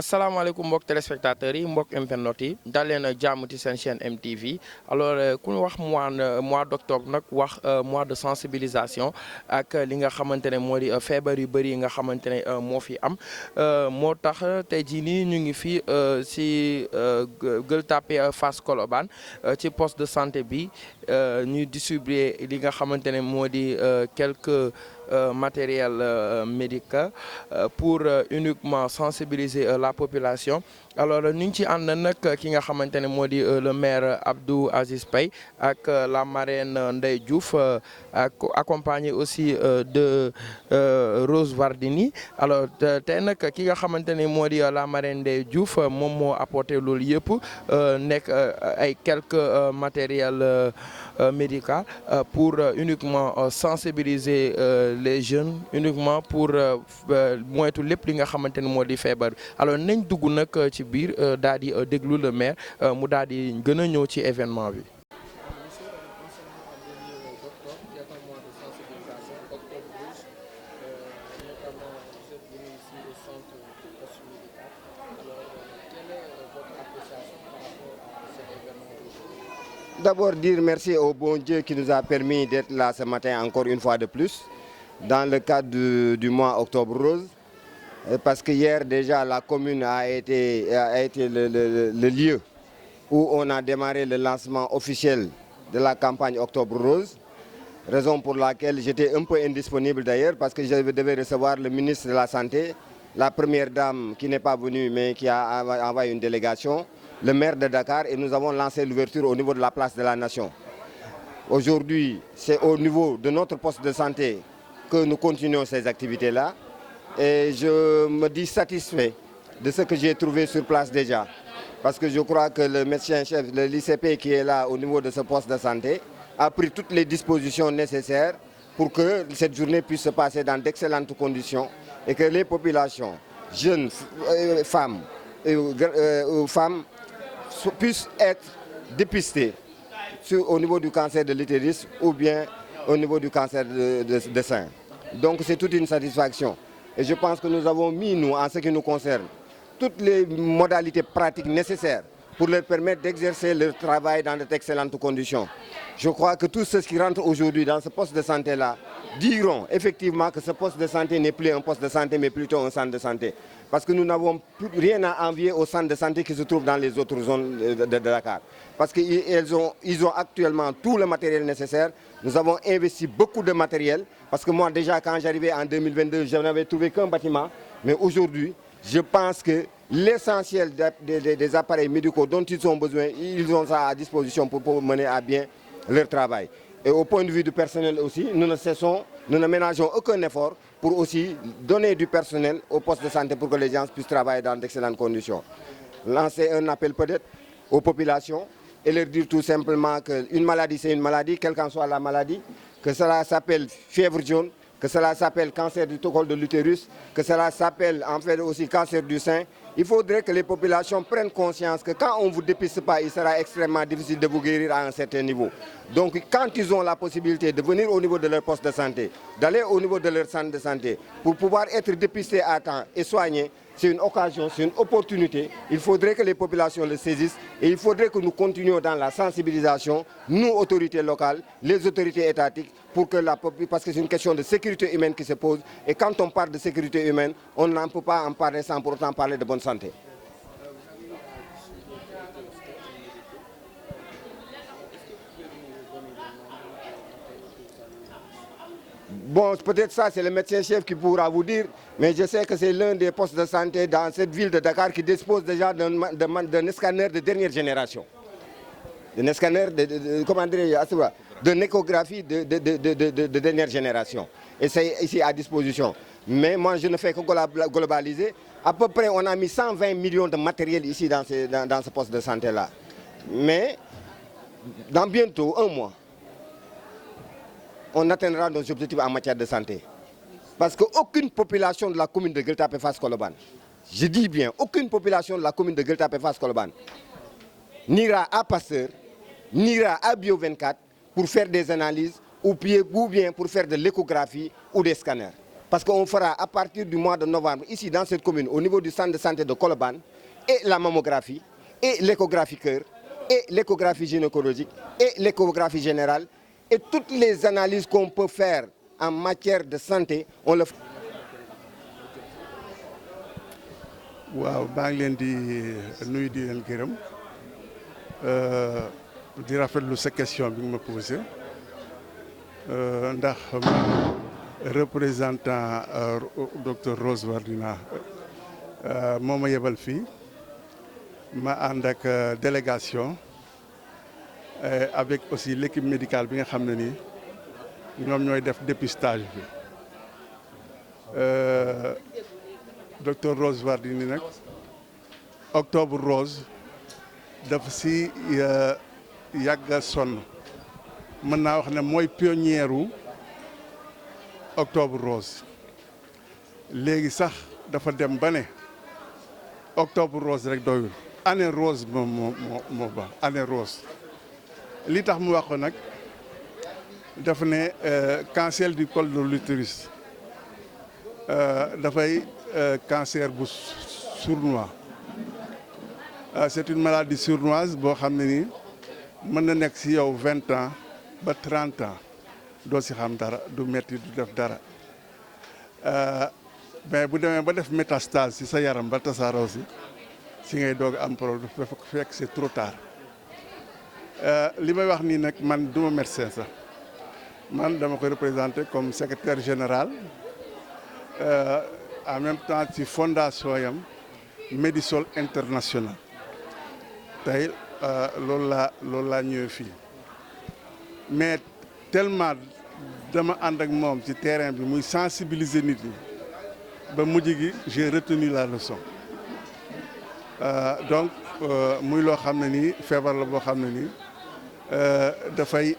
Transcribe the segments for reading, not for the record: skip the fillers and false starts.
asalaamaaleykum mbokk téléspectateurs yi mbokk internautes yi dal leen ak jàmm ci seen chaîne MTV alors ku ñu wax mois d'octobre nag wax mois de sensibilisation ak li nga xamante ne moo di feebar yu bëri yi nga xamante ne moo fi am moo tax tey jii nii ñu ngi fi si Gueule Tapée Fass Colobane ci poste de santé bi ñuy distribuer li nga xamante ne moo di quelques matériel médical pour uniquement sensibiliser la population. Alors ñu ngi ci ànd nag ki nga xamante ne moo di le maire Abdou Aziz Paye ak la marraine Ndeye Diouf accompagné aussi de Rose Wardini. Alors tey nag ki nga xamante ne moo di la marraine Ndeye Diouf moom moo apporté loolu yëpp nekk ay quelques matériel médical pour uniquement sensibiliser les jeunes uniquement pour moytu lépp li nga xamante ne moo di feebar. Alors nañ dugg nag ci biir daal di déglu le maire mu daal di gën a ñëw ci événement bi. D'abord dire merci au bon Dieu qui nous a permis d'être là ce matin encore une fois de plus dans le cadre du mois Octobre Rose. Parce que hier déjà la commune a été le lieu où on a démarré le lancement officiel de la campagne Octobre Rose. Raison pour laquelle j'étais un peu indisponible d'ailleurs parce que je devais recevoir le ministre de la Santé, la première dame qui n'est pas venue mais qui a envoyé une délégation, le maire de Dakar, et nous avons lancé l'ouverture au niveau de la place de la Nation. Aujourd'hui, c'est au niveau de notre poste de santé que nous continuons ces activités-là. Et je me dis satisfait de ce que j'ai trouvé sur place déjà. Parce que je crois que le médecin-chef, le l'ICP qui est là au niveau de ce poste de santé, a pris toutes les dispositions nécessaires pour que cette journée puisse se passer dans d'excellentes conditions et que les populations, jeunes, femmes, puissent être dépistées au niveau du cancer de l'utérus ou bien au niveau du cancer de sein. Donc c'est toute une satisfaction. Et je pense que nous avons mis, nous, en ce qui nous concerne, toutes les modalités pratiques nécessaires pour leur permettre d'exercer leur travail dans d'excellentes conditions. Je crois que tous ceux qui rentrent aujourd'hui dans ce poste de santé-là diront effectivement que ce poste de santé n'est plus un poste de santé, mais plutôt un centre de santé. Parce que nous n'avons rien à envier aux centres de santé qui se trouvent dans les autres zones de Dakar. Parce qu'ils ont actuellement tout le matériel nécessaire. Nous avons investi beaucoup de matériel. Parce que moi, déjà, quand j'arrivais en 2022, je n'avais trouvé qu'un bâtiment. Mais aujourd'hui, je pense que l'essentiel des appareils médicaux dont ils ont besoin, ils ont ça à disposition pour mener à bien leur travail. Et au point de vue du personnel aussi, nous ne ménageons aucun effort pour aussi donner du personnel au poste de santé pour que les gens puissent travailler dans d'excellentes conditions. Lancer un appel peut-être aux populations et leur dire tout simplement qu'une maladie c'est une maladie, quelle qu'en soit la maladie, que cela s'appelle fièvre jaune, que cela s'appelle cancer du col de l'utérus, que cela s'appelle en fait aussi cancer du sein. Il faudrait que les populations prennent conscience que quand on ne vous dépiste pas, il sera extrêmement difficile de vous guérir à un certain niveau. Donc quand ils ont la possibilité de venir au niveau de leur poste de santé, d'aller au niveau de leur centre de santé, pour pouvoir être dépistés à temps et soignés, c'est une occasion, c'est une opportunité. Il faudrait que les populations le saisissent et il faudrait que nous continuions dans la sensibilisation, nous, autorités locales, les autorités étatiques, parce que c'est une question de sécurité humaine qui se pose. Et quand on parle de sécurité humaine, on n'en peut pas en parler sans pour autant parler de bonne santé. Bon, peut-être ça, c'est le médecin-chef qui pourra vous dire, mais je sais que c'est l'un des postes de santé dans cette ville de Dakar qui dispose déjà d'un scanner de dernière génération. D'un scanner d'une échographie de dernière génération. Et c'est ici à disposition. Mais moi, je ne fais que globaliser. À peu près, on a mis 120 millions de matériel ici dans ce poste de santé-là. Mais, dans bientôt, un mois, on atteindra nos objectifs en matière de santé. Parce qu'aucune population de la commune de Gueule Tapée Fass Colobane, je dis bien, aucune population de la commune de Gueule Tapée Fass Colobane n'ira à Pasteur, n'ira à Bio 24 pour faire des analyses ou bien pour faire de l'échographie ou des scanners. Parce qu'on fera à partir du mois de novembre, ici dans cette commune, au niveau du centre de santé de Colobane, et la mammographie, et l'échographie cœur, et l'échographie gynécologique, et l'échographie générale, et toutes les analyses qu'on peut faire en matière de santé, on le fait. waaw maa ngi leen di nuyu di leen gërëm di rafetlu sa question bi nga ma posé ndax représentant docteur Rose Wardini moo ma yebal fii ma ànd ak délégation avec aussi l'équipe médicale bi nga xam ne nii ñoom ñooy def dépistage bi docteur Rose Wardini nag octobre rose dafa si yàgg a sonn mën naa wax ne mooy pionnière u octobre rose léegi sax dafa dem ba ne octobre rose rek doyul année rose moo ba année rose li tax mu wax ko nag dafa ne cancer du col de l'utérus dafay cancer bu sournois c'est une maladie sournoise boo xam ne nii mën na nekk si yow 20 ans ba 30 ans doo si xam dara du metti du def dara mais bu demee ba def métastase si sa yaram ba tasaaroo si ngay doog am problème fekk c'est trop tard li may wax nii nag man du ma médecin sax man dama koy représenter comme secrétaire général en même temps ci fondation yam Medisol International tey loolu laa ñëwee fii mais tellement dama ànd ak moom ci terrain bi muy sensibiliser nit ñi ba mujj gi j'ai retenu la leçon donc muy loo xam ne nii feebar la boo xam ne nii dafay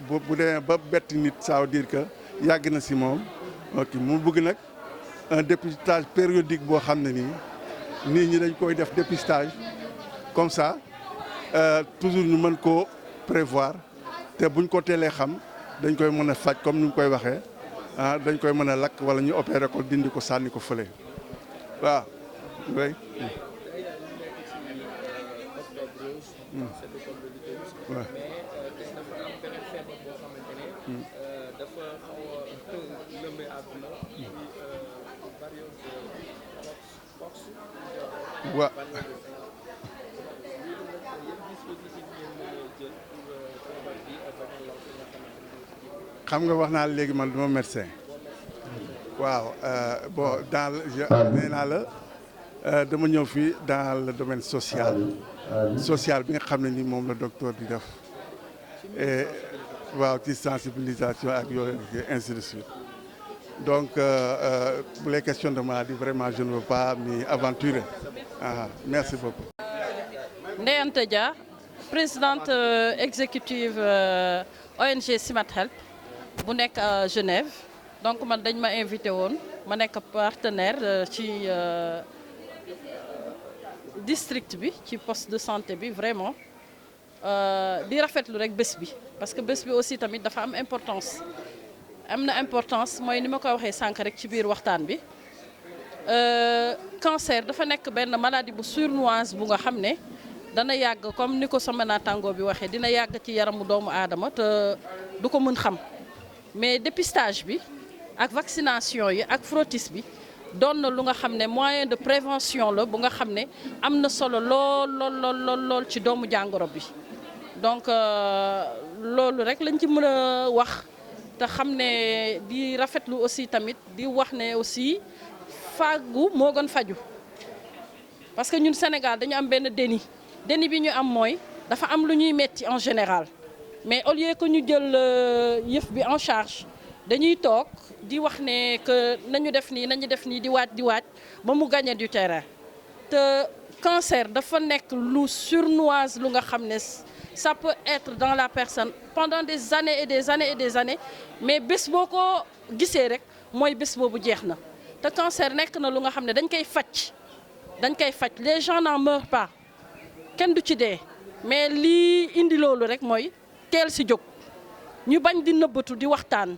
bu demee ba bett nit ça veut dire que yàgg na si moom ok mu bëgg nag un dépistage périodique boo xam ne nii nit ñi dañ koy def dépistage comme ça toujours ñu mën koo prévoir te buñ ko teelee xam dañ koy mën a faj comme ni mu koy waxee dañ koy mën a lakk wala ñu opérer ko dindi ko sànni ko fële waaw. oui. waaw. xam nga wax naa léegi man duma médecin waaw bon dans nee naa la dama ñëw fii dans le domaine social bi nga xam ne ni moom la docteur di def et waaw ci sensibilisation ak yooyu ainsi de suite donc pour les questions de maladie vraiment je ne veux pas m'y aventurer merci beaucoup. Ndeye Anta Dia, présidente exécutive ONG Simat Help bu nekk à Genève donc man dañ ma invité woon ma nekk partenaire ci district bi ci poste de santé bi vraiment di rafetlu rek bés bi parce que bés bi aussi tamit dafa am importance mooy ni ma ko waxee sànq rek ci biir waxtaan bi cancer dafa nekk benn maladie bu sournoise bu nga xam ne dana yàgg comme ni ko sama naataango bi waxee dina yàgg ci yaramu doomu aadama te du ko mën xam mais dépistage bi ak vaccination yi ak frottis bi doon na lu nga xam ne moyen de prévention la bu nga xam ne am na solo lool ci doomu jàngoro bi donc loolu rek lañ ci mën a wax te xam ne di rafetlu aussi tamit di wax ne aussi fàggu moo gën faju parce que ñun Sénégal dañu am benn déni bi ñu am mooy dafa am lu ñuy metti en général mais au lieu que ñu jël yëf bi en charge dañuy toog di wax ne que nañu def nii di waaj ba mu gagner du terrain te cancer dafa nekk lu sournoise lu nga xam ne ça peut être dans la personne pendant des années et des années mais bés boo ko gisee rek mooy bés boobu jeex na te cancer nekk na lu nga xam ne dañ koy faj les gens n'en meurent pas kenn du ci dee mais lii indi loolu rek mooy teel si jóg ñu bañ di nëbbatu di waxtaan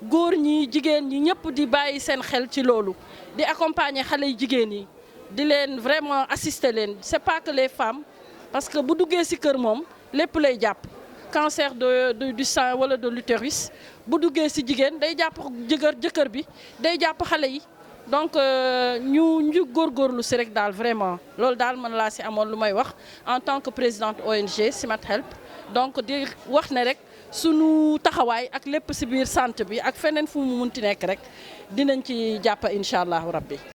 góor ñi jigéen ñi ñëpp di bàyyi seen xel ci loolu di accompagner xale yu jigéen yi di leen vraiment assister leen c'est pas que les femmes parce que bu duggee ci kër moom lépp lay jàpp cancer du sein wala de l'utérus bu duggee ci jigéen day jàpp jëkkër bi day jàpp xale yi donc ñu góorgóorlu ci rek daal vraiment loolu daal man laa ci amoon lu may wax en tant que présidente ONG Simat Help donc di wax ne rek sunu taxawaay ak lépp ci biir santé bi ak feneen fu mu munti nekk rek dinañ ci jàpp incha allahu rabbi